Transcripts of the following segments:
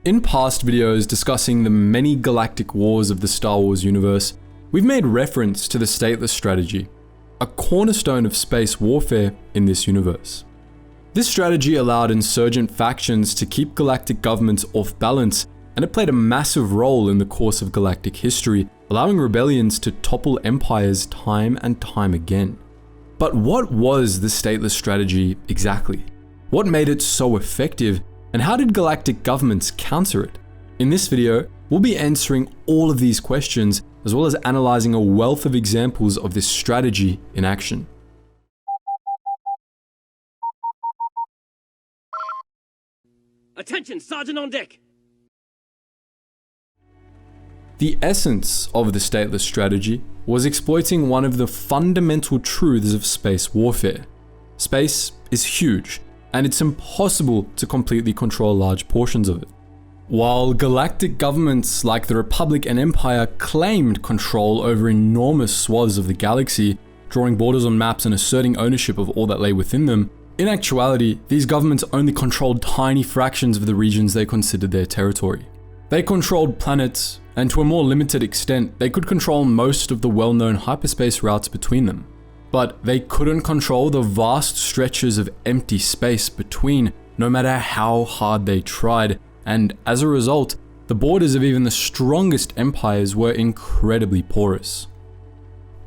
In past videos discussing the many galactic wars of the Star Wars universe, we've made reference to the Stateless Strategy, a cornerstone of space warfare in this universe. This strategy allowed insurgent factions to keep galactic governments off balance, and it played a massive role in the course of galactic history, allowing rebellions to topple empires time and time again. But what was the Stateless Strategy exactly? What made it so effective, and how did galactic governments counter it? In this video, we'll be answering all of these questions, as well as analyzing a wealth of examples of this strategy in action. Attention, Sergeant on deck! The essence of the Stateless Strategy was exploiting one of the fundamental truths of space warfare. Space is huge, and it's impossible to completely control large portions of it. While galactic governments like the Republic and Empire claimed control over enormous swaths of the galaxy, drawing borders on maps and asserting ownership of all that lay within them, in actuality, these governments only controlled tiny fractions of the regions they considered their territory. They controlled planets, and to a more limited extent, they could control most of the well-known hyperspace routes between them. But they couldn't control the vast stretches of empty space between, no matter how hard they tried, and as a result, the borders of even the strongest empires were incredibly porous.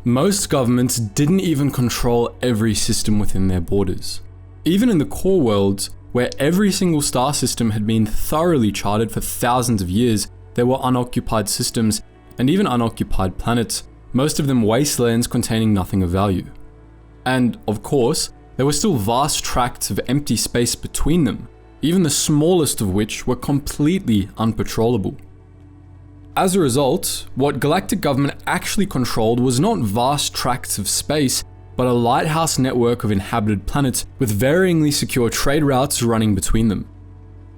Most governments didn't even control every system within their borders. Even in the core worlds, where every single star system had been thoroughly charted for thousands of years, there were unoccupied systems, and even unoccupied planets, most of them wastelands containing nothing of value. And, of course, there were still vast tracts of empty space between them, even the smallest of which were completely unpatrollable. As a result, what galactic government actually controlled was not vast tracts of space, but a lighthouse network of inhabited planets with varyingly secure trade routes running between them.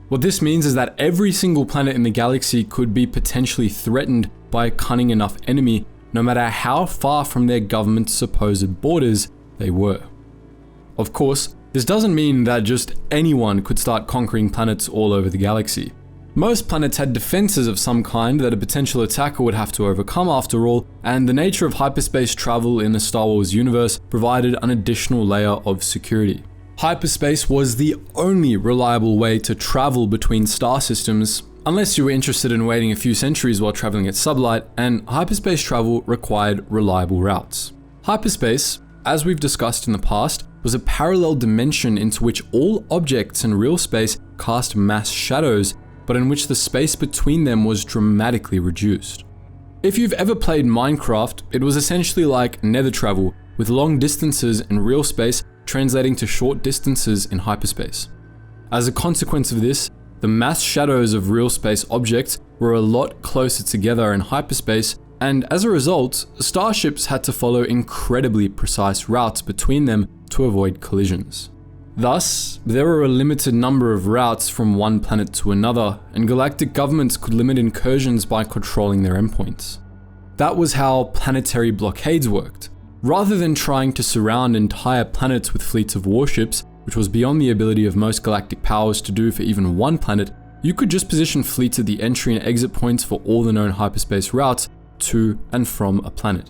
What this means is that every single planet in the galaxy could be potentially threatened by a cunning enough enemy, no matter how far from their government's supposed borders they were. Of course, this doesn't mean that just anyone could start conquering planets all over the galaxy. Most planets had defenses of some kind that a potential attacker would have to overcome after all, and the nature of hyperspace travel in the Star Wars universe provided an additional layer of security. Hyperspace was the only reliable way to travel between star systems, unless you were interested in waiting a few centuries while traveling at sublight, and hyperspace travel required reliable routes. Hyperspace, as we've discussed in the past, was a parallel dimension into which all objects in real space cast mass shadows, but in which the space between them was dramatically reduced. If you've ever played Minecraft, it was essentially like nether travel, with long distances in real space translating to short distances in hyperspace. As a consequence of this, the mass shadows of real space objects were a lot closer together in hyperspace, and as a result, starships had to follow incredibly precise routes between them to avoid collisions. Thus, there were a limited number of routes from one planet to another, and galactic governments could limit incursions by controlling their endpoints. That was how planetary blockades worked. Rather than trying to surround entire planets with fleets of warships, which was beyond the ability of most galactic powers to do for even one planet, you could just position fleets at the entry and exit points for all the known hyperspace routes to and from a planet.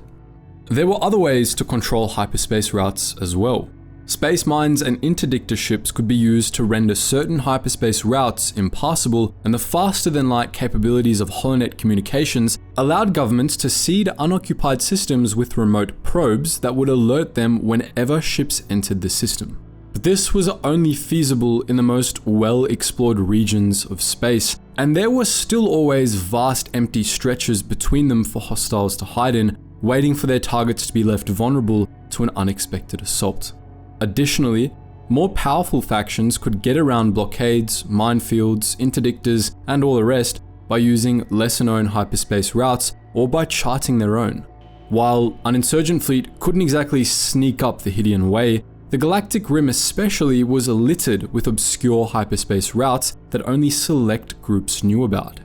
There were other ways to control hyperspace routes as well. Space mines and interdictor ships could be used to render certain hyperspace routes impassable, and the faster-than-light capabilities of holonet communications allowed governments to seed unoccupied systems with remote probes that would alert them whenever ships entered the system. But this was only feasible in the most well-explored regions of space, and there were still always vast empty stretches between them for hostiles to hide in, waiting for their targets to be left vulnerable to an unexpected assault. Additionally, more powerful factions could get around blockades, minefields, interdictors, and all the rest by using lesser-known hyperspace routes or by charting their own. While an insurgent fleet couldn't exactly sneak up the Hydian Way, the Galactic Rim especially was littered with obscure hyperspace routes that only select groups knew about.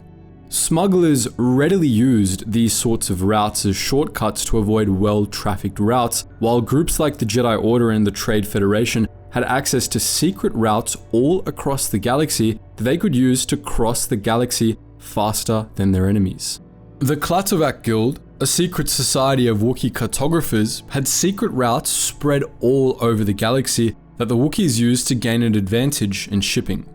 Smugglers readily used these sorts of routes as shortcuts to avoid well-trafficked routes, while groups like the Jedi Order and the Trade Federation had access to secret routes all across the galaxy that they could use to cross the galaxy faster than their enemies. The Klatovak Guild, a secret society of Wookiee cartographers, had secret routes spread all over the galaxy that the Wookiees used to gain an advantage in shipping.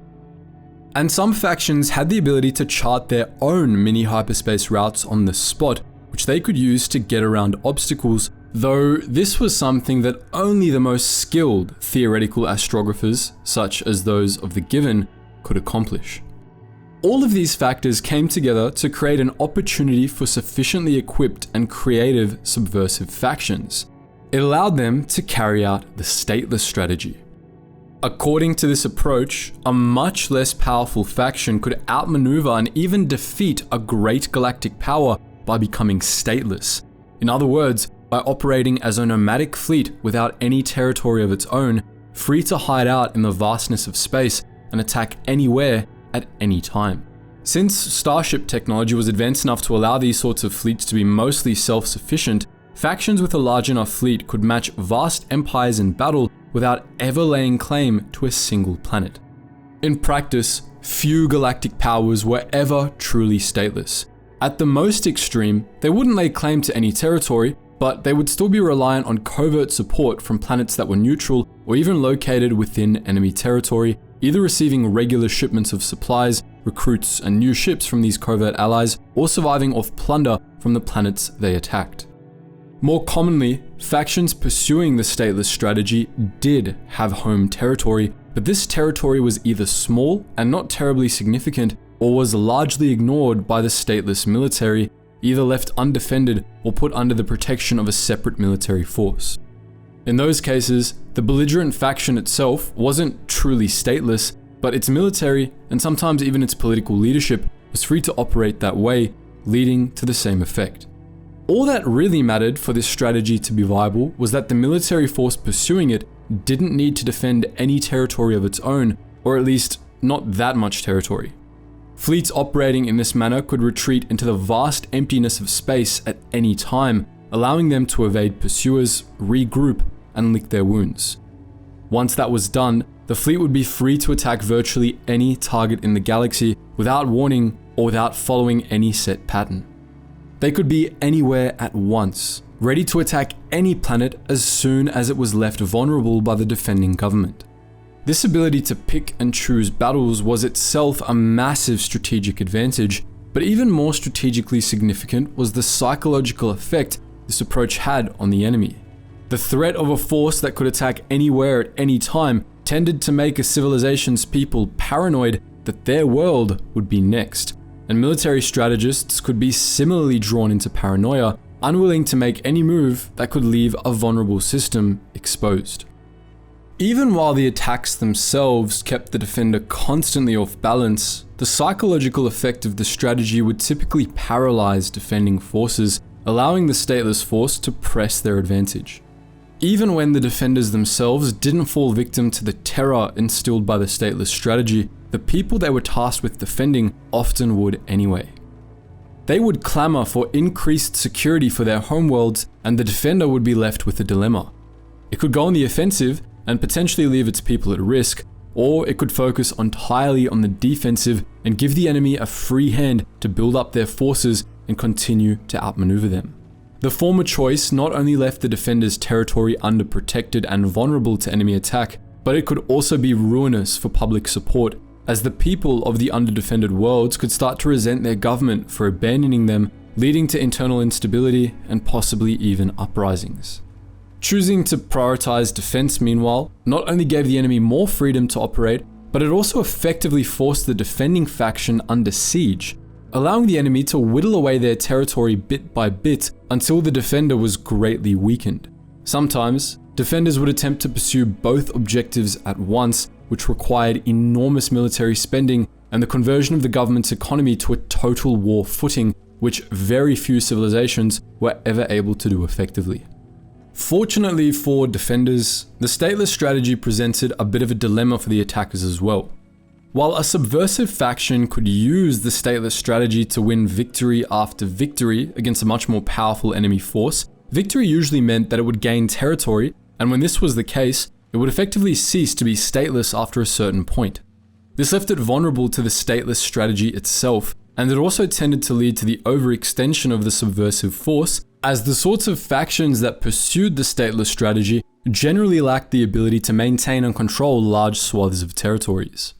And some factions had the ability to chart their own mini hyperspace routes on the spot, which they could use to get around obstacles, though this was something that only the most skilled theoretical astrographers, such as those of the Given, could accomplish. All of these factors came together to create an opportunity for sufficiently equipped and creative subversive factions. It allowed them to carry out the Stateless Strategy. According to this approach, a much less powerful faction could outmaneuver and even defeat a great galactic power by becoming stateless. In other words, by operating as a nomadic fleet without any territory of its own, free to hide out in the vastness of space and attack anywhere at any time. Since starship technology was advanced enough to allow these sorts of fleets to be mostly self-sufficient, factions with a large enough fleet could match vast empires in battle without ever laying claim to a single planet. In practice, few galactic powers were ever truly stateless. At the most extreme, they wouldn't lay claim to any territory, but they would still be reliant on covert support from planets that were neutral or even located within enemy territory, either receiving regular shipments of supplies, recruits, and new ships from these covert allies, or surviving off plunder from the planets they attacked. More commonly, factions pursuing the Stateless Strategy did have home territory, but this territory was either small and not terribly significant, or was largely ignored by the stateless military, either left undefended or put under the protection of a separate military force. In those cases, the belligerent faction itself wasn't truly stateless, but its military, and sometimes even its political leadership, was free to operate that way, leading to the same effect. All that really mattered for this strategy to be viable was that the military force pursuing it didn't need to defend any territory of its own, or at least not that much territory. Fleets operating in this manner could retreat into the vast emptiness of space at any time, allowing them to evade pursuers, regroup, and lick their wounds. Once that was done, the fleet would be free to attack virtually any target in the galaxy without warning or without following any set pattern. They could be anywhere at once, ready to attack any planet as soon as it was left vulnerable by the defending government. This ability to pick and choose battles was itself a massive strategic advantage, but even more strategically significant was the psychological effect this approach had on the enemy. The threat of a force that could attack anywhere at any time tended to make a civilization's people paranoid that their world would be next, and military strategists could be similarly drawn into paranoia, unwilling to make any move that could leave a vulnerable system exposed. Even while the attacks themselves kept the defender constantly off balance, the psychological effect of the strategy would typically paralyze defending forces, allowing the stateless force to press their advantage. Even when the defenders themselves didn't fall victim to the terror instilled by the stateless strategy, the people they were tasked with defending often would anyway. They would clamor for increased security for their homeworlds, and the defender would be left with a dilemma. It could go on the offensive and potentially leave its people at risk, or it could focus entirely on the defensive and give the enemy a free hand to build up their forces and continue to outmaneuver them. The former choice not only left the defender's territory underprotected and vulnerable to enemy attack, but it could also be ruinous for public support, as the people of the underdefended worlds could start to resent their government for abandoning them, leading to internal instability and possibly even uprisings. Choosing to prioritize defense, meanwhile, not only gave the enemy more freedom to operate, but it also effectively forced the defending faction under siege, allowing the enemy to whittle away their territory bit by bit until the defender was greatly weakened. Sometimes, defenders would attempt to pursue both objectives at once, which required enormous military spending and the conversion of the government's economy to a total war footing, which very few civilizations were ever able to do effectively. Fortunately for defenders, the stateless strategy presented a bit of a dilemma for the attackers as well. While a subversive faction could use the stateless strategy to win victory after victory against a much more powerful enemy force, victory usually meant that it would gain territory, and when this was the case, it it would effectively cease to be stateless after a certain point. This left it vulnerable to the stateless strategy itself, and it also tended to lead to the overextension of the subversive force, as the sorts of factions that pursued the stateless strategy generally lacked the ability to maintain and control large swaths of territories.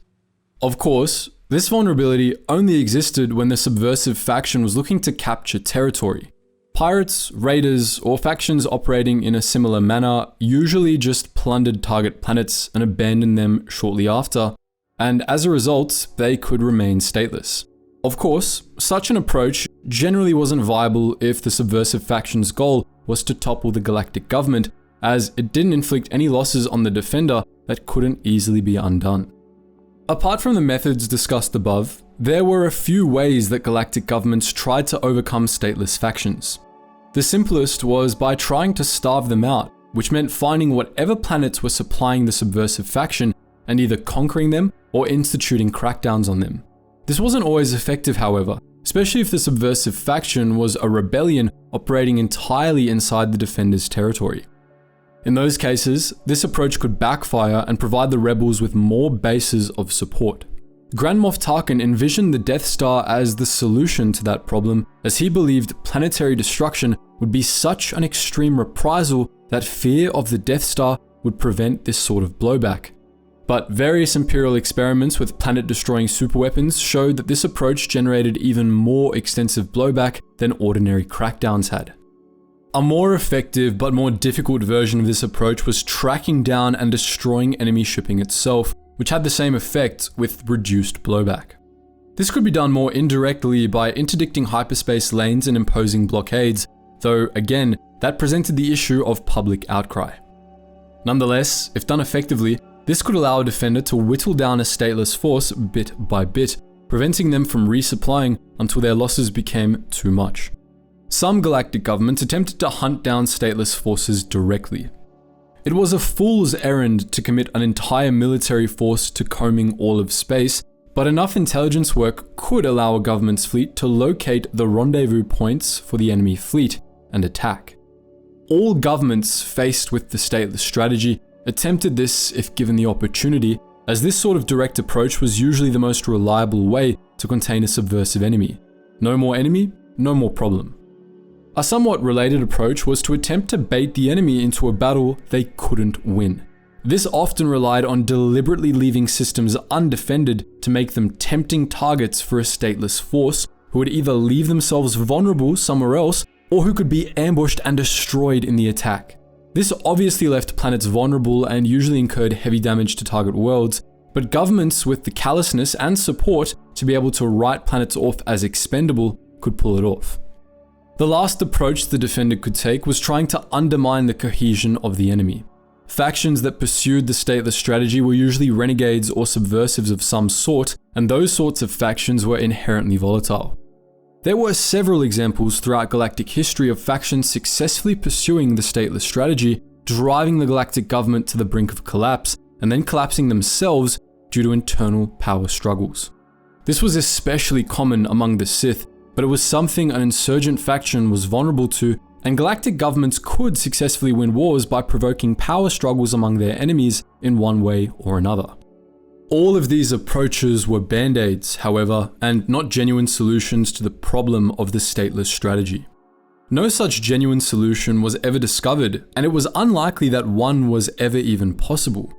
Of course, this vulnerability only existed when the subversive faction was looking to capture territory. Pirates, raiders, or factions operating in a similar manner usually just plundered target planets and abandoned them shortly after, and as a result, they could remain stateless. Of course, such an approach generally wasn't viable if the subversive faction's goal was to topple the galactic government, as it didn't inflict any losses on the defender that couldn't easily be undone. Apart from the methods discussed above, there were a few ways that galactic governments tried to overcome stateless factions. The simplest was by trying to starve them out, which meant finding whatever planets were supplying the subversive faction and either conquering them or instituting crackdowns on them. This wasn't always effective, however, especially if the subversive faction was a rebellion operating entirely inside the defender's territory. In those cases, this approach could backfire and provide the rebels with more bases of support. Grand Moff Tarkin envisioned the Death Star as the solution to that problem, as he believed planetary destruction would be such an extreme reprisal that fear of the Death Star would prevent this sort of blowback. But various Imperial experiments with planet-destroying superweapons showed that this approach generated even more extensive blowback than ordinary crackdowns had. A more effective but more difficult version of this approach was tracking down and destroying enemy shipping itself, which had the same effect with reduced blowback. This could be done more indirectly by interdicting hyperspace lanes and imposing blockades, though again, that presented the issue of public outcry. Nonetheless, if done effectively, this could allow a defender to whittle down a stateless force bit by bit, preventing them from resupplying until their losses became too much. Some galactic governments attempted to hunt down stateless forces directly. It was a fool's errand to commit an entire military force to combing all of space, but enough intelligence work could allow a government's fleet to locate the rendezvous points for the enemy fleet and attack. All governments faced with the stateless strategy attempted this if given the opportunity, as this sort of direct approach was usually the most reliable way to contain a subversive enemy. No more enemy, no more problem. A somewhat related approach was to attempt to bait the enemy into a battle they couldn't win. This often relied on deliberately leaving systems undefended to make them tempting targets for a stateless force who would either leave themselves vulnerable somewhere else or who could be ambushed and destroyed in the attack. This obviously left planets vulnerable and usually incurred heavy damage to target worlds, but governments with the callousness and support to be able to write planets off as expendable could pull it off. The last approach the defender could take was trying to undermine the cohesion of the enemy. Factions that pursued the stateless strategy were usually renegades or subversives of some sort, and those sorts of factions were inherently volatile. There were several examples throughout galactic history of factions successfully pursuing the stateless strategy, driving the galactic government to the brink of collapse, and then collapsing themselves due to internal power struggles. This was especially common among the Sith, but it was something an insurgent faction was vulnerable to, and galactic governments could successfully win wars by provoking power struggles among their enemies in one way or another. All of these approaches were band-aids, however, and not genuine solutions to the problem of the stateless strategy. No such genuine solution was ever discovered, and it was unlikely that one was ever even possible.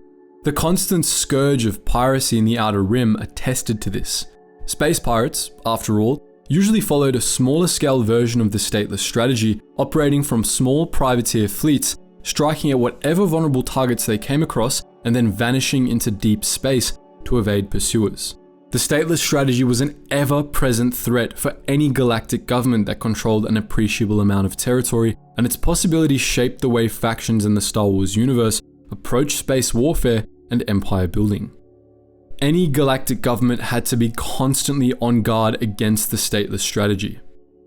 The constant scourge of piracy in the Outer Rim attested to this. Space pirates, after all, usually followed a smaller scale version of the stateless strategy, operating from small privateer fleets, striking at whatever vulnerable targets they came across, and then vanishing into deep space to evade pursuers. The stateless strategy was an ever-present threat for any galactic government that controlled an appreciable amount of territory, and its possibilities shaped the way factions in the Star Wars universe approached space warfare and empire building. Any galactic government had to be constantly on guard against the stateless strategy.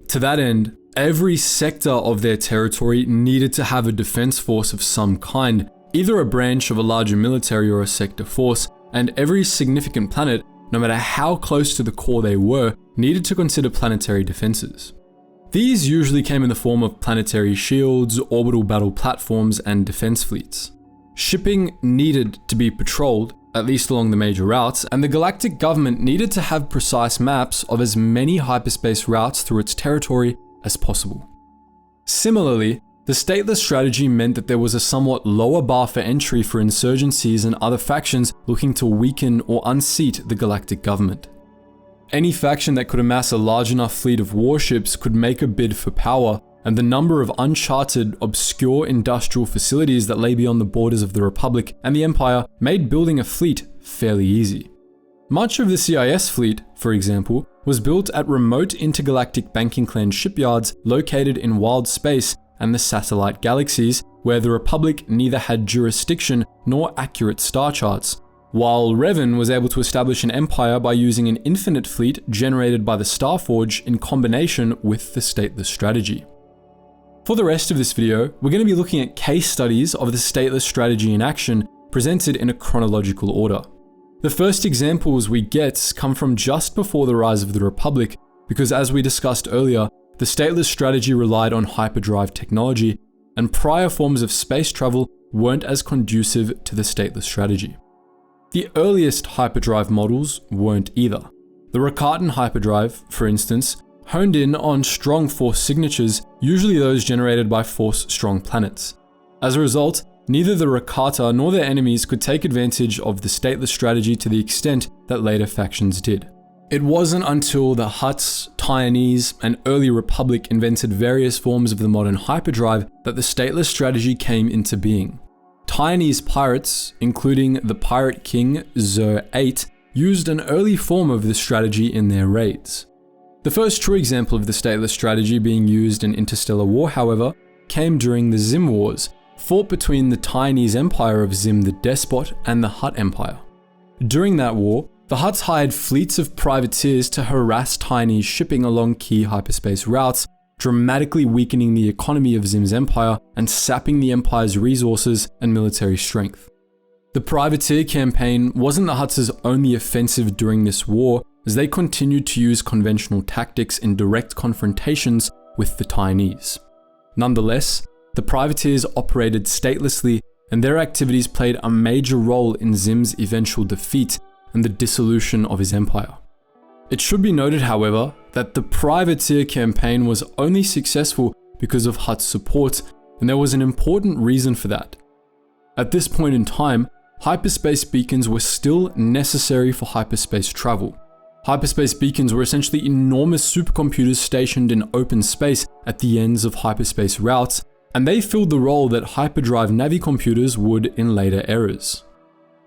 To that end, every sector of their territory needed to have a defense force of some kind, either a branch of a larger military or a sector force, and every significant planet, no matter how close to the core they were, needed to consider planetary defenses. These usually came in the form of planetary shields, orbital battle platforms, and defense fleets. Shipping needed to be patrolled, at least along the major routes, and the galactic government needed to have precise maps of as many hyperspace routes through its territory as possible. Similarly, the stateless strategy meant that there was a somewhat lower bar for entry for insurgencies and other factions looking to weaken or unseat the galactic government. Any faction that could amass a large enough fleet of warships could make a bid for power, and the number of uncharted, obscure industrial facilities that lay beyond the borders of the Republic and the Empire made building a fleet fairly easy. Much of the CIS fleet, for example, was built at remote intergalactic banking clan shipyards located in wild space and the satellite galaxies, where the Republic neither had jurisdiction nor accurate star charts, while Revan was able to establish an empire by using an infinite fleet generated by the Starforge in combination with the stateless strategy. For the rest of this video, we're going to be looking at case studies of the stateless strategy in action, presented in a chronological order. The first examples we get come from just before the rise of the Republic, because as we discussed earlier, the stateless strategy relied on hyperdrive technology, and prior forms of space travel weren't as conducive to the stateless strategy. The earliest hyperdrive models weren't either. The Rakatan hyperdrive, for instance, honed in on strong force signatures, usually those generated by force-strong planets. As a result, neither the Rakata nor their enemies could take advantage of the stateless strategy to the extent that later factions did. It wasn't until the Hutts, Taiwanese, and early Republic invented various forms of the modern hyperdrive that the stateless strategy came into being. Taiwanese pirates, including the Pirate King Xur VIII, used an early form of this strategy in their raids. The first true example of the stateless strategy being used in interstellar war, however, came during the Zim Wars, fought between the Taiwanese Empire of Zim the Despot and the Hutt Empire. During that war, the Hutts hired fleets of privateers to harass Taiwanese shipping along key hyperspace routes, dramatically weakening the economy of Zim's empire and sapping the empire's resources and military strength. The privateer campaign wasn't the Hutts' only offensive during this war, as they continued to use conventional tactics in direct confrontations with the Taiwanese. Nonetheless, the privateers operated statelessly, and their activities played a major role in Zim's eventual defeat and the dissolution of his empire. It should be noted, however, that the privateer campaign was only successful because of Hutt's support, and there was an important reason for that. At this point in time, hyperspace beacons were still necessary for hyperspace travel. Hyperspace beacons were essentially enormous supercomputers stationed in open space at the ends of hyperspace routes, and they filled the role that hyperdrive navicomputers would in later eras.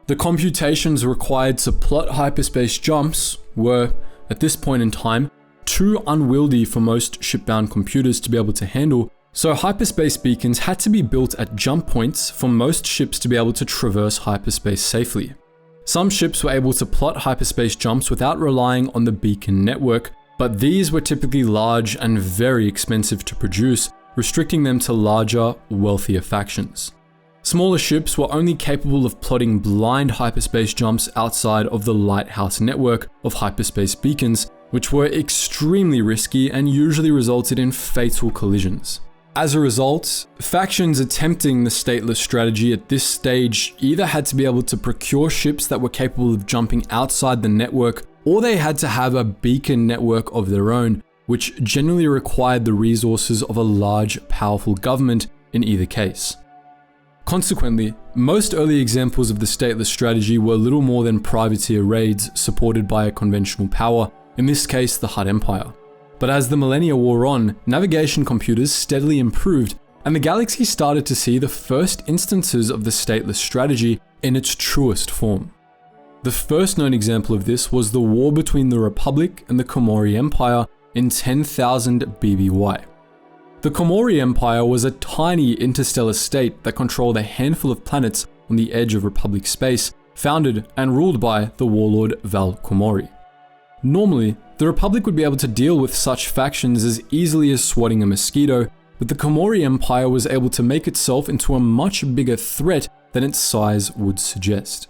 The computations required to plot hyperspace jumps were, at this point in time, too unwieldy for most shipbound computers to be able to handle, so hyperspace beacons had to be built at jump points for most ships to be able to traverse hyperspace safely. Some ships were able to plot hyperspace jumps without relying on the beacon network, but these were typically large and very expensive to produce, restricting them to larger, wealthier factions. Smaller ships were only capable of plotting blind hyperspace jumps outside of the lighthouse network of hyperspace beacons, which were extremely risky and usually resulted in fatal collisions. As a result, factions attempting the stateless strategy at this stage either had to be able to procure ships that were capable of jumping outside the network, or they had to have a beacon network of their own, which generally required the resources of a large, powerful government in either case. Consequently, most early examples of the stateless strategy were little more than privateer raids supported by a conventional power, in this case the Hutt Empire. But as the millennia wore on, navigation computers steadily improved, and the galaxy started to see the first instances of the stateless strategy in its truest form. The first known example of this was the war between the Republic and the Komori Empire in 10,000 BBY. The Komori Empire was a tiny interstellar state that controlled a handful of planets on the edge of Republic space, founded and ruled by the warlord Val Komori. Normally, the Republic would be able to deal with such factions as easily as swatting a mosquito, but the Komori Empire was able to make itself into a much bigger threat than its size would suggest.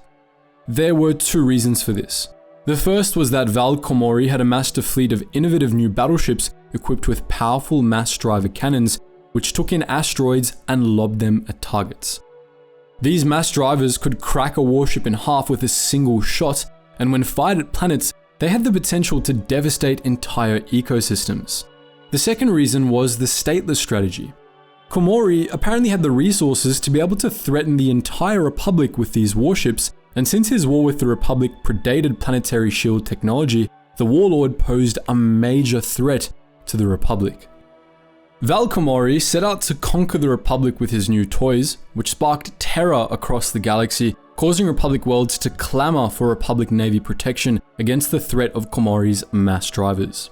There were two reasons for this. The first was that Val Komori had amassed a fleet of innovative new battleships equipped with powerful mass driver cannons, which took in asteroids and lobbed them at targets. These mass drivers could crack a warship in half with a single shot, and when fired at planets, they had the potential to devastate entire ecosystems. The second reason was the Stateless Strategy. Komori apparently had the resources to be able to threaten the entire Republic with these warships, and since his war with the Republic predated planetary shield technology, the warlord posed a major threat to the Republic. Val Komori set out to conquer the Republic with his new toys, which sparked terror across the galaxy, causing Republic worlds to clamor for Republic Navy protection against the threat of Komori's mass drivers.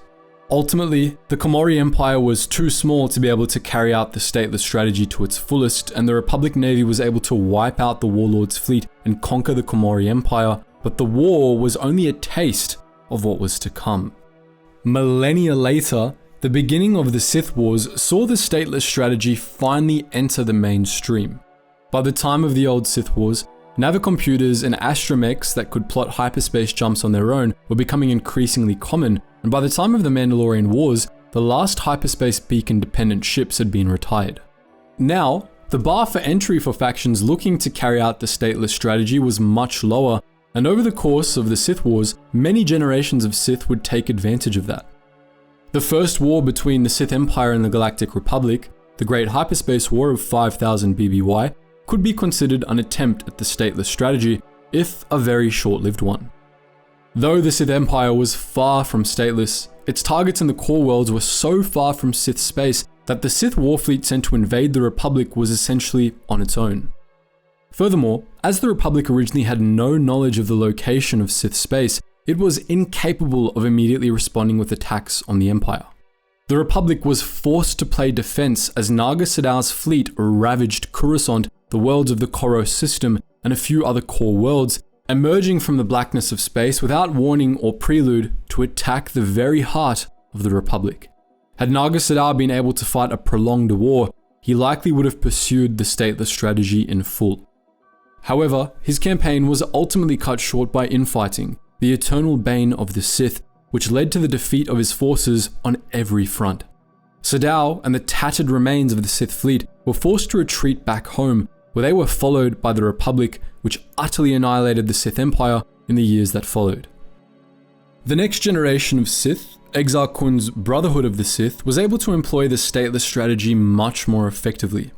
Ultimately, the Komori Empire was too small to be able to carry out the Stateless Strategy to its fullest, and the Republic Navy was able to wipe out the Warlord's fleet and conquer the Komori Empire, but the war was only a taste of what was to come. Millennia later, the beginning of the Sith Wars saw the Stateless Strategy finally enter the mainstream. By the time of the old Sith Wars, navicomputers and astromechs that could plot hyperspace jumps on their own were becoming increasingly common, and by the time of the Mandalorian Wars, the last hyperspace beacon-dependent ships had been retired. Now, the bar for entry for factions looking to carry out the Stateless Strategy was much lower, and over the course of the Sith Wars, many generations of Sith would take advantage of that. The first war between the Sith Empire and the Galactic Republic, the Great Hyperspace War of 5000 BBY, could be considered an attempt at the Stateless Strategy, if a very short-lived one. Though the Sith Empire was far from stateless, its targets in the core worlds were so far from Sith space that the Sith warfleet sent to invade the Republic was essentially on its own. Furthermore, as the Republic originally had no knowledge of the location of Sith space, it was incapable of immediately responding with attacks on the Empire. The Republic was forced to play defense as Naga Sadow's fleet ravaged Coruscant, the worlds of the Koros system, and a few other core worlds, emerging from the blackness of space without warning or prelude to attack the very heart of the Republic. Had Naga Sadow been able to fight a prolonged war, he likely would have pursued the Stateless Strategy in full. However, his campaign was ultimately cut short by infighting, the eternal bane of the Sith, which led to the defeat of his forces on every front. Sadow and the tattered remains of the Sith fleet were forced to retreat back home, where they were followed by the Republic, which utterly annihilated the Sith Empire in the years that followed. The next generation of Sith, Exar Kun's Brotherhood of the Sith, was able to employ the Stateless Strategy much more effectively.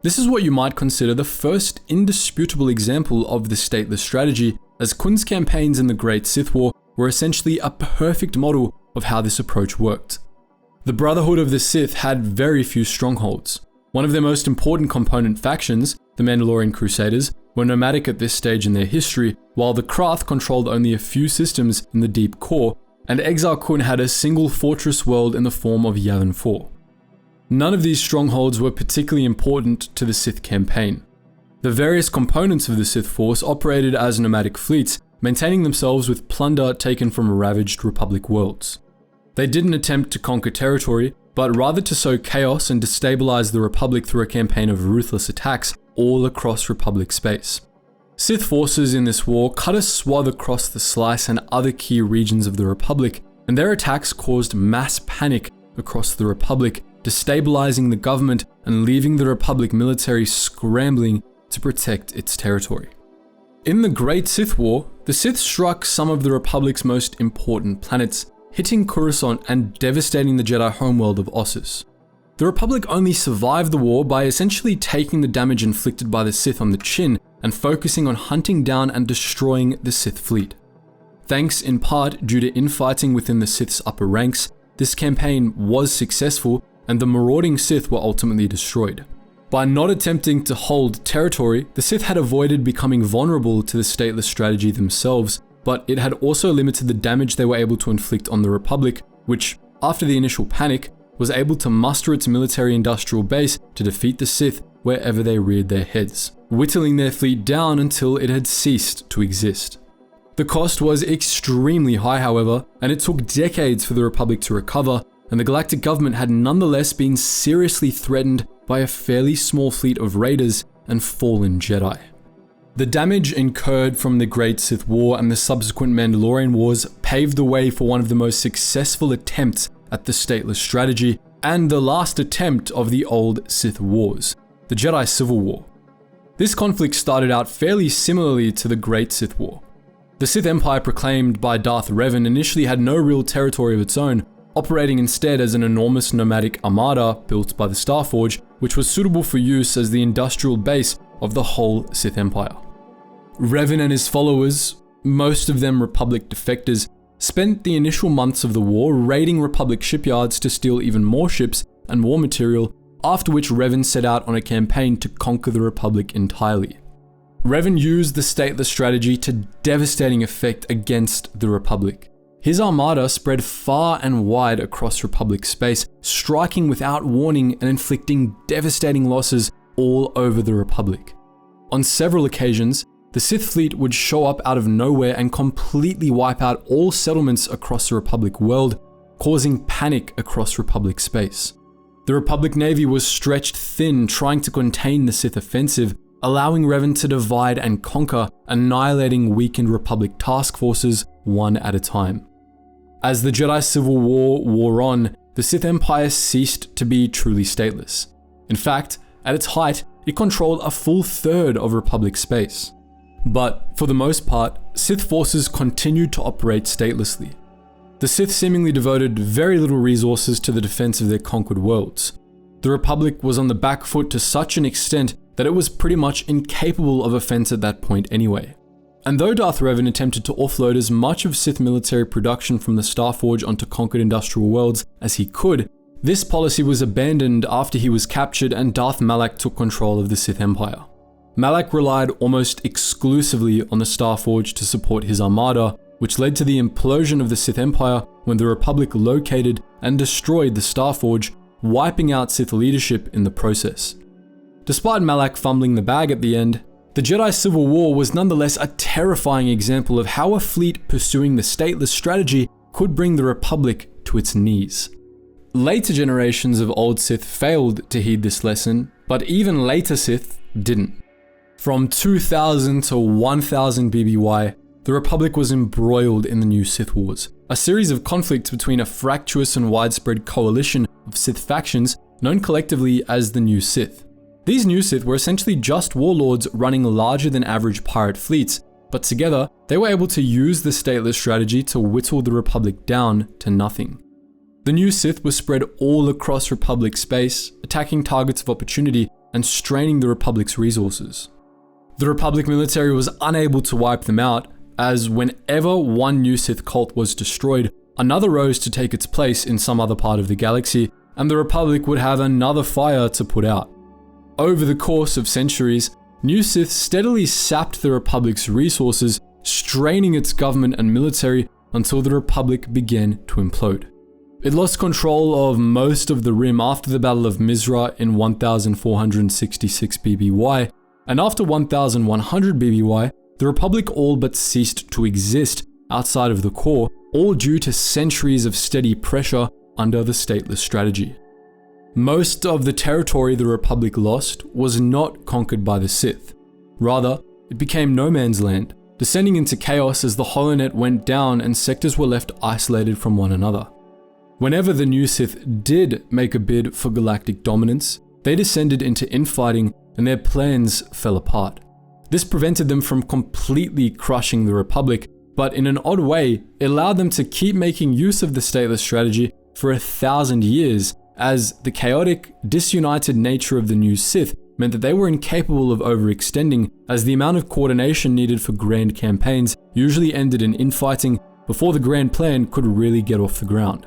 This is what you might consider the first indisputable example of the Stateless Strategy, as Kun's campaigns in the Great Sith War were essentially a perfect model of how this approach worked. The Brotherhood of the Sith had very few strongholds. One of their most important component factions, the Mandalorian Crusaders, were nomadic at this stage in their history, while the Krath controlled only a few systems in the deep core, and Exar Kun had a single fortress world in the form of Yavin 4. None of these strongholds were particularly important to the Sith campaign. The various components of the Sith Force operated as nomadic fleets, maintaining themselves with plunder taken from ravaged Republic worlds. They didn't attempt to conquer territory, but rather to sow chaos and destabilize the Republic through a campaign of ruthless attacks all across Republic space. Sith forces in this war cut a swath across the Slice and other key regions of the Republic, and their attacks caused mass panic across the Republic, destabilizing the government and leaving the Republic military scrambling to protect its territory. In the Great Sith War, the Sith struck some of the Republic's most important planets, hitting Coruscant and devastating the Jedi homeworld of Ossus. The Republic only survived the war by essentially taking the damage inflicted by the Sith on the chin and focusing on hunting down and destroying the Sith fleet. Thanks in part due to infighting within the Sith's upper ranks, this campaign was successful and the marauding Sith were ultimately destroyed. By not attempting to hold territory, the Sith had avoided becoming vulnerable to the Stateless Strategy themselves, but it had also limited the damage they were able to inflict on the Republic, which, after the initial panic, was able to muster its military-industrial base to defeat the Sith wherever they reared their heads, whittling their fleet down until it had ceased to exist. The cost was extremely high, however, and it took decades for the Republic to recover, and the Galactic government had nonetheless been seriously threatened by a fairly small fleet of raiders and fallen Jedi. The damage incurred from the Great Sith War and the subsequent Mandalorian Wars paved the way for one of the most successful attempts at the Stateless Strategy, and the last attempt of the old Sith Wars, the Jedi Civil War. This conflict started out fairly similarly to the Great Sith War. The Sith Empire proclaimed by Darth Revan initially had no real territory of its own, operating instead as an enormous nomadic armada built by the Starforge, which was suitable for use as the industrial base of the whole Sith Empire. Revan and his followers, most of them Republic defectors, spent the initial months of the war raiding Republic shipyards to steal even more ships and war material, after which Revan set out on a campaign to conquer the Republic entirely. Revan used the Stateless Strategy to devastating effect against the Republic. His armada spread far and wide across Republic space, striking without warning and inflicting devastating losses all over the Republic. On several occasions, the Sith fleet would show up out of nowhere and completely wipe out all settlements across the Republic world, causing panic across Republic space. The Republic Navy was stretched thin trying to contain the Sith offensive, allowing Revan to divide and conquer, annihilating weakened Republic task forces one at a time. As the Jedi Civil War wore on, the Sith Empire ceased to be truly stateless. In fact, at its height, it controlled a full third of Republic space. But, for the most part, Sith forces continued to operate statelessly. The Sith seemingly devoted very little resources to the defense of their conquered worlds. The Republic was on the back foot to such an extent that it was pretty much incapable of offense at that point anyway. And though Darth Revan attempted to offload as much of Sith military production from the Starforge onto conquered industrial worlds as he could, this policy was abandoned after he was captured and Darth Malak took control of the Sith Empire. Malak relied almost exclusively on the Starforge to support his armada, which led to the implosion of the Sith Empire when the Republic located and destroyed the Starforge, wiping out Sith leadership in the process. Despite Malak fumbling the bag at the end, the Jedi Civil War was nonetheless a terrifying example of how a fleet pursuing the Stateless Strategy could bring the Republic to its knees. Later generations of old Sith failed to heed this lesson, but even later Sith didn't. From 2000 to 1000 BBY, the Republic was embroiled in the New Sith Wars, a series of conflicts between a fractious and widespread coalition of Sith factions known collectively as the New Sith. These New Sith were essentially just warlords running larger than average pirate fleets, but together they were able to use the Stateless Strategy to whittle the Republic down to nothing. The New Sith were spread all across Republic space, attacking targets of opportunity and straining the Republic's resources. The Republic military was unable to wipe them out, as whenever one New Sith cult was destroyed, another rose to take its place in some other part of the galaxy, and the Republic would have another fire to put out. Over the course of centuries, New Sith steadily sapped the Republic's resources, straining its government and military until the Republic began to implode. It lost control of most of the Rim after the Battle of Mizra in 1466 BBY, and after 1100 BBY, the Republic all but ceased to exist outside of the core, all due to centuries of steady pressure under the Stateless Strategy. Most of the territory the Republic lost was not conquered by the Sith. Rather, it became no man's land, descending into chaos as the HoloNet went down and sectors were left isolated from one another. Whenever the New Sith did make a bid for galactic dominance, they descended into infighting and their plans fell apart. This prevented them from completely crushing the Republic, but in an odd way, it allowed them to keep making use of the Stateless Strategy for 1,000 years, as the chaotic, disunited nature of the New Sith meant that they were incapable of overextending, as the amount of coordination needed for grand campaigns usually ended in infighting before the grand plan could really get off the ground.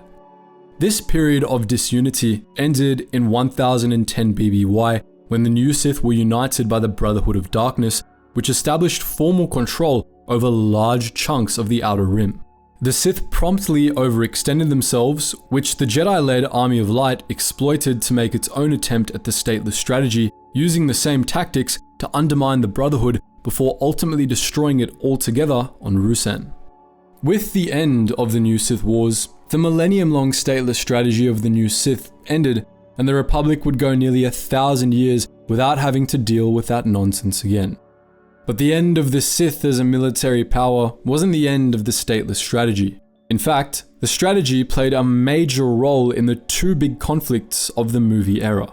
This period of disunity ended in 1010 BBY when the New Sith were united by the Brotherhood of Darkness, which established formal control over large chunks of the Outer Rim. The Sith promptly overextended themselves, which the Jedi-led Army of Light exploited to make its own attempt at the Stateless Strategy, using the same tactics to undermine the Brotherhood before ultimately destroying it altogether on Ruusan. With the end of the New Sith Wars, the millennium-long Stateless Strategy of the New Sith ended, and the Republic would go nearly 1,000 years without having to deal with that nonsense again. But the end of the Sith as a military power wasn't the end of the Stateless Strategy. In fact, the strategy played a major role in the two big conflicts of the movie era.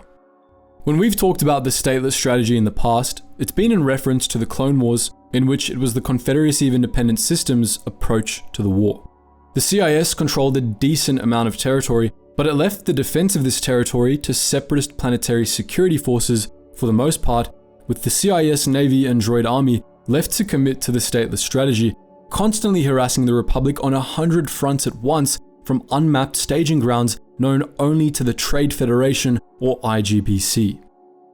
When we've talked about the stateless strategy in the past, it's been in reference to the Clone Wars, in which it was the Confederacy of Independent Systems' approach to the war. The CIS controlled a decent amount of territory, but it left the defense of this territory to separatist planetary security forces for the most part, with the CIS Navy and Droid Army left to commit to the stateless strategy, constantly harassing the Republic on 100 fronts at once from unmapped staging grounds known only to the Trade Federation or IGBC.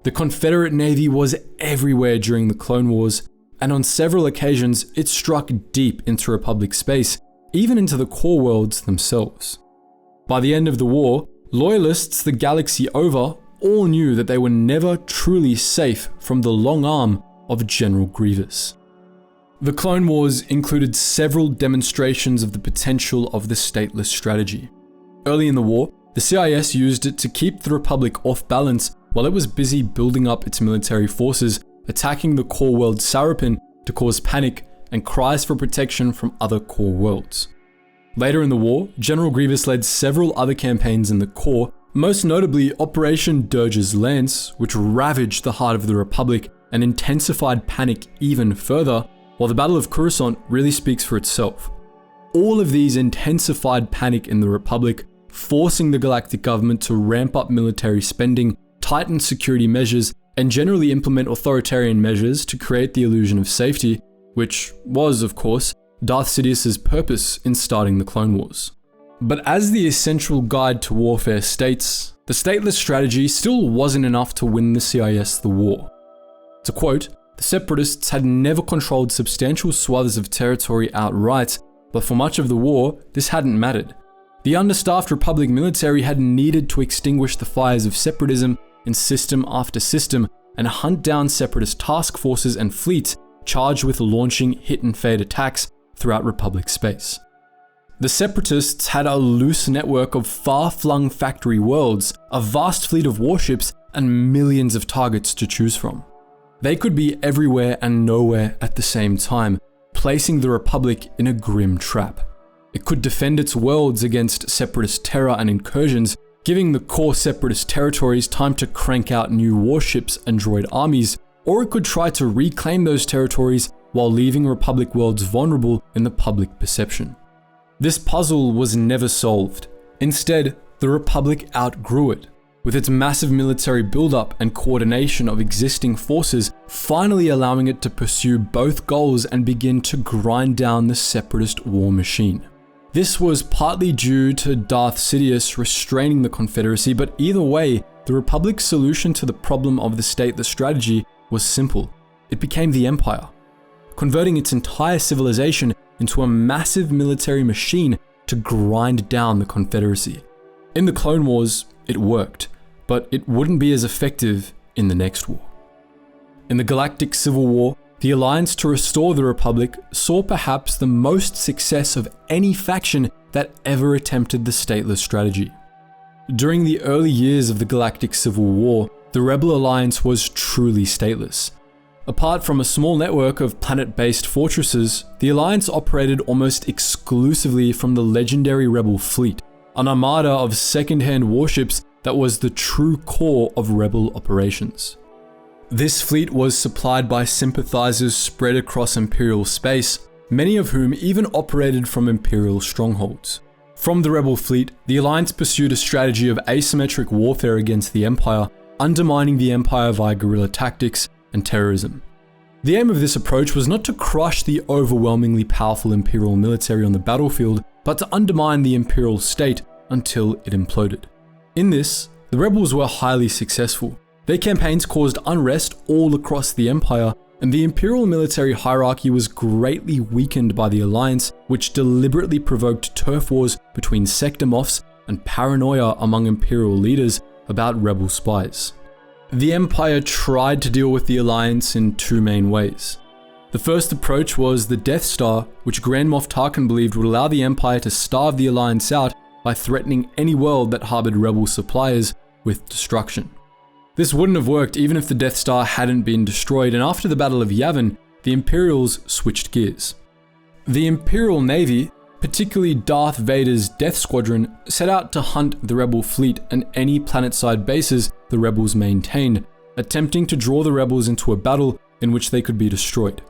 The Confederate Navy was everywhere during the Clone Wars, and on several occasions it struck deep into Republic space, even into the core worlds themselves. By the end of the war, loyalists the galaxy over all knew that they were never truly safe from the long arm of General Grievous. The Clone Wars included several demonstrations of the potential of the stateless strategy. Early in the war, the CIS used it to keep the Republic off balance while it was busy building up its military forces, attacking the core world Sarapin to cause panic and cries for protection from other core worlds. Later in the war, General Grievous led several other campaigns in the core, most notably Operation Dirge's Lance, which ravaged the heart of the Republic and intensified panic even further, while the Battle of Coruscant really speaks for itself. All of these intensified panic in the Republic, forcing the galactic government to ramp up military spending, tighten security measures, and generally implement authoritarian measures to create the illusion of safety, which was, of course, Darth Sidious's purpose in starting the Clone Wars. But as the essential guide to warfare states, the stateless strategy still wasn't enough to win the CIS the war. To quote, the Separatists had never controlled substantial swaths of territory outright, but for much of the war, this hadn't mattered. The understaffed Republic military had needed to extinguish the fires of separatism in system after system and hunt down separatist task forces and fleets charged with launching hit and fade attacks throughout Republic space. The Separatists had a loose network of far-flung factory worlds, a vast fleet of warships, and millions of targets to choose from. They could be everywhere and nowhere at the same time, placing the Republic in a grim trap. It could defend its worlds against separatist terror and incursions, giving the core separatist territories time to crank out new warships and droid armies, or it could try to reclaim those territories while leaving Republic worlds vulnerable in the public perception. This puzzle was never solved. Instead, the Republic outgrew it, with its massive military buildup and coordination of existing forces finally allowing it to pursue both goals and begin to grind down the separatist war machine. This was partly due to Darth Sidious restraining the Confederacy, but either way, the Republic's solution to the problem of the stateless strategy was simple. It became the Empire, converting its entire civilization into a massive military machine to grind down the Confederacy. In the Clone Wars, it worked, but it wouldn't be as effective in the next war. In the Galactic Civil War, the Alliance to restore the Republic saw perhaps the most success of any faction that ever attempted the stateless strategy. During the early years of the Galactic Civil War, the Rebel Alliance was truly stateless. Apart from a small network of planet-based fortresses, the Alliance operated almost exclusively from the legendary Rebel fleet, an armada of second-hand warships that was the true core of Rebel operations. This fleet was supplied by sympathizers spread across Imperial space, many of whom even operated from Imperial strongholds. From the Rebel fleet, the Alliance pursued a strategy of asymmetric warfare against the Empire, undermining the Empire via guerrilla tactics and terrorism. The aim of this approach was not to crush the overwhelmingly powerful Imperial military on the battlefield, but to undermine the Imperial state until it imploded. In this, the Rebels were highly successful. Their campaigns caused unrest all across the Empire, and the Imperial military hierarchy was greatly weakened by the Alliance, which deliberately provoked turf wars between sector moffs and paranoia among Imperial leaders about Rebel spies. The Empire tried to deal with the Alliance in two main ways. The first approach was the Death Star, which Grand Moff Tarkin believed would allow the Empire to starve the Alliance out by threatening any world that harbored Rebel suppliers with destruction. This wouldn't have worked even if the Death Star hadn't been destroyed, and after the Battle of Yavin, the Imperials switched gears. The Imperial Navy, particularly Darth Vader's Death Squadron, set out to hunt the Rebel fleet and any planet-side bases that the rebels maintained, attempting to draw the rebels into a battle in which they could be destroyed.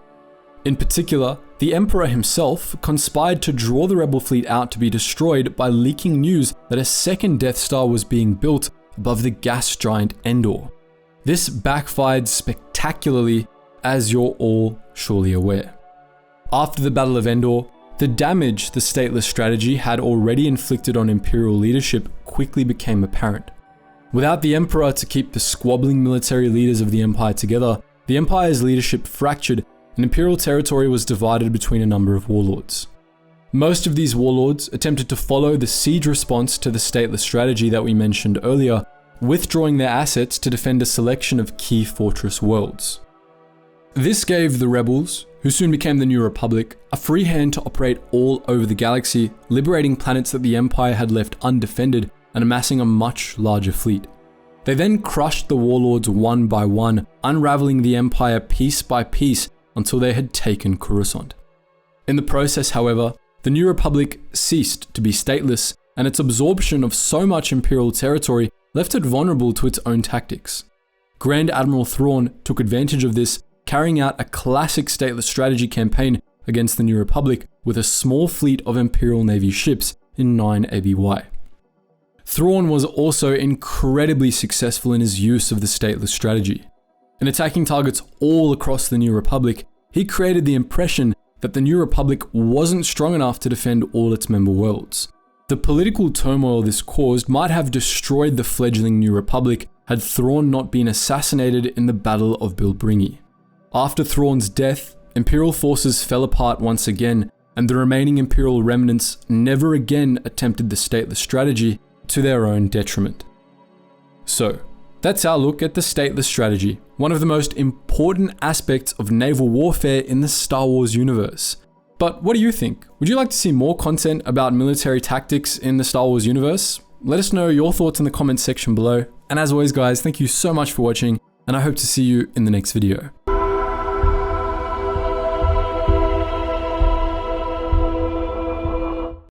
In particular, the Emperor himself conspired to draw the rebel fleet out to be destroyed by leaking news that a second Death Star was being built above the gas giant Endor. This backfired spectacularly, as you're all surely aware. After the Battle of Endor, the damage the Stateless Strategy had already inflicted on Imperial leadership quickly became apparent. Without the Emperor to keep the squabbling military leaders of the Empire together, the Empire's leadership fractured and Imperial territory was divided between a number of warlords. Most of these warlords attempted to follow the siege response to the Stateless Strategy that we mentioned earlier, withdrawing their assets to defend a selection of key fortress worlds. This gave the rebels, who soon became the New Republic, a free hand to operate all over the galaxy, liberating planets that the Empire had left undefended and amassing a much larger fleet. They then crushed the warlords one by one, unraveling the Empire piece by piece until they had taken Coruscant. In the process, however, the New Republic ceased to be stateless, and its absorption of so much Imperial territory left it vulnerable to its own tactics. Grand Admiral Thrawn took advantage of this, carrying out a classic Stateless Strategy campaign against the New Republic with a small fleet of Imperial Navy ships in 9 ABY. Thrawn was also incredibly successful in his use of the Stateless Strategy. In attacking targets all across the New Republic, he created the impression that the New Republic wasn't strong enough to defend all its member worlds. The political turmoil this caused might have destroyed the fledgling New Republic had Thrawn not been assassinated in the Battle of Bilbringi. After Thrawn's death, Imperial forces fell apart once again, and the remaining Imperial remnants never again attempted the Stateless Strategy to their own detriment. So, that's our look at the Stateless Strategy, one of the most important aspects of naval warfare in the Star Wars universe. But what do you think? Would you like to see more content about military tactics in the Star Wars universe? Let us know your thoughts in the comments section below. And as always guys, thank you so much for watching, and I hope to see you in the next video.